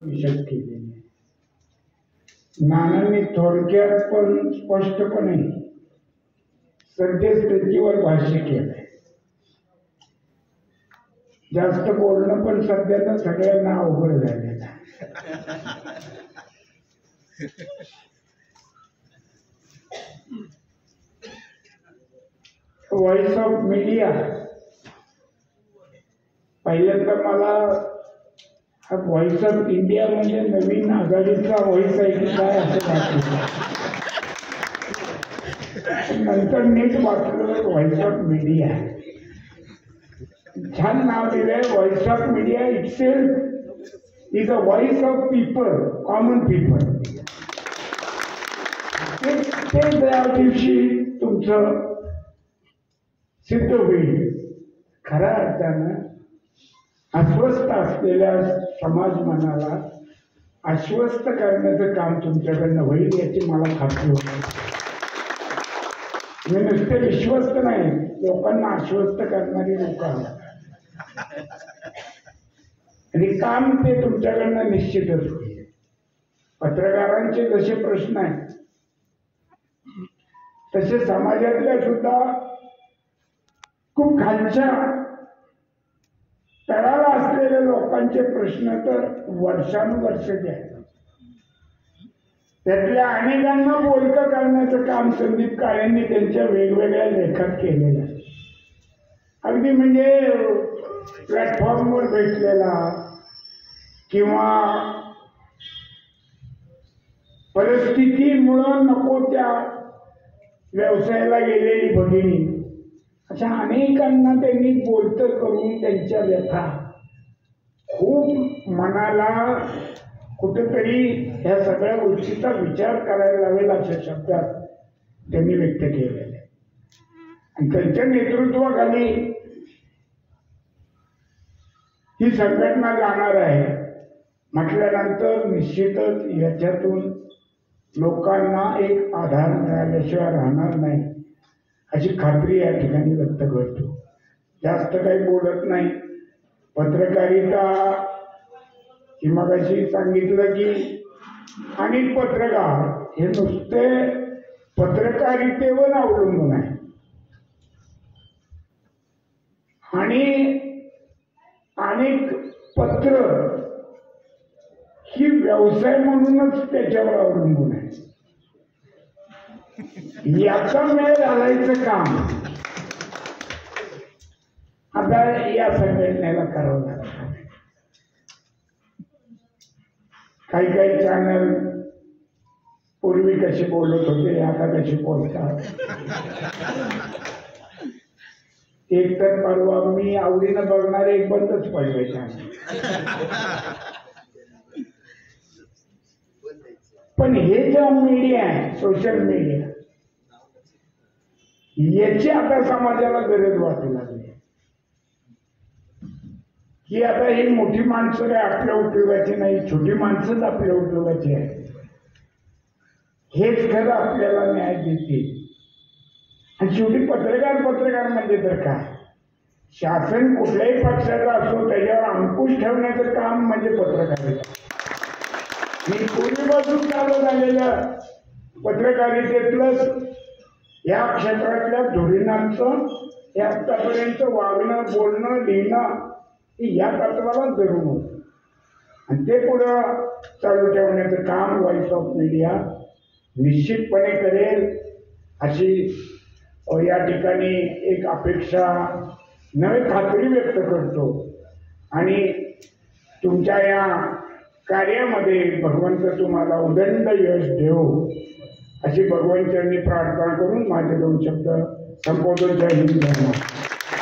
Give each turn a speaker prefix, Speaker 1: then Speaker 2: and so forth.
Speaker 1: विषद केलेली आहे. नानांनी थोडक्यात पण स्पष्टपणे सद्यस्थितीवर भाष्य केलंय. जास्त बोलणं पण सध्याला सगळ्यांना अवघड झालेलं आहे. व्हॉइस ऑफ मीडिया पहिल्यांदा मला हा व्हॉइस ऑफ इंडिया म्हणजे नवीन आघाडीचा व्हॉइस आहे की काय असं वाटलं. नंतर नीट वाचलं व्हॉइस ऑफ मीडिया. छान नाव दिलंय. Voice of media itself is a voice of people, common people. ते त्या दिवशी तुमचं सिद्ध होईल. खऱ्या अर्थानं अस्वस्थ असलेल्या समाज मनाला आश्वस्त करण्याचं काम तुमच्याकडनं होईल याची मला खात्री होती. मी नुसते विश्वस्त नाही, लोकांना आश्वस्त करणारी लोक आहेत आणि काम ते तुमच्याकडनं निश्चितच होईल. पत्रकारांचे जसे प्रश्न आहेत तसे समाजातल्या सुद्धा खूप खालच्या तळाला असलेल्या लोकांचे प्रश्न तर वर्षानुवर्षाचे आहेत. त्यातल्या अनेकांना बोलकं करण्याचं काम संदीप काळेंनी त्यांच्या वेगवेगळ्या लेखात केलेलं आहे. अगदी म्हणजे प्लॅटफॉर्मवर भेटलेला किंवा परिस्थितीमुळं नको त्या व्यवसायाला गेलेली भगिनी, अशा अनेकांना त्यांनी बोलतं करून त्यांच्या व्यथा खूप मनाला कुठेतरी ह्या सगळ्या गोष्टीचा विचार करायला लावेल अशा शब्दात त्यांनी व्यक्त केलेले. आणि त्यांच्या नेतृत्वाखाली ही संघटना जाणार आहे म्हटल्यानंतर निश्चितच याच्यातून लोकांना एक आधार मिळाल्याशिवाय राहणार नाही अशी खात्री या ठिकाणी व्यक्त करतो. जास्त काही बोलत नाही. पत्रकारिता ही मगाशी सांगितलं की अनेक पत्रकार हे नुसते पत्रकारितेवर अवलंबून आहे आणि अनेक पत्र ही व्यवसाय म्हणूनच त्याच्यावर अवलंबून आहे. याचा मेळ घालायचं काम आता या संघटनेला करावं लागतं. काही चॅनल पूर्वी कसे बोलत होते आता कसे बोलतात. एक तर परवा मी आवडीनं बघणारे एक बंदच पडले चॅनल. पण हे जे मीडिया आहे, सोशल मीडिया, याची आता समाजाला गरज वाटू लागली की आता ही मोठी माणसं काय आपल्या उपयोगाची नाही, छोटी माणसंच आपल्या उपयोगाची आहे. हेच खरं आपल्याला न्याय देते. आणि शेवटी पत्रकार म्हणजे तर काय, शासन कुठल्याही पक्षाचा असो त्याच्यावर अंकुश ठेवण्याचं काम म्हणजे पत्रकारिता. मी पूर्वीपासून चालू झालेलं पत्रकारितेतलं या क्षेत्रातल्या धोरणांचं हे आतापर्यंत वागणं, बोलणं, लिहिणं या तत्वाला धरून होतं आणि ते पुढं चालू ठेवण्याचं काम व्हॉइस ऑफ मीडिया निश्चितपणे करेल अशी या ठिकाणी एक अपेक्षा नवी खात्री व्यक्त करतो. आणि तुमच्या या कार्यामध्ये भगवंत तुम्हाला उदंड यश देवो अशी भगवंतांनी प्रार्थना करून माझे दोन शब्द संबोधन. जय हिंद.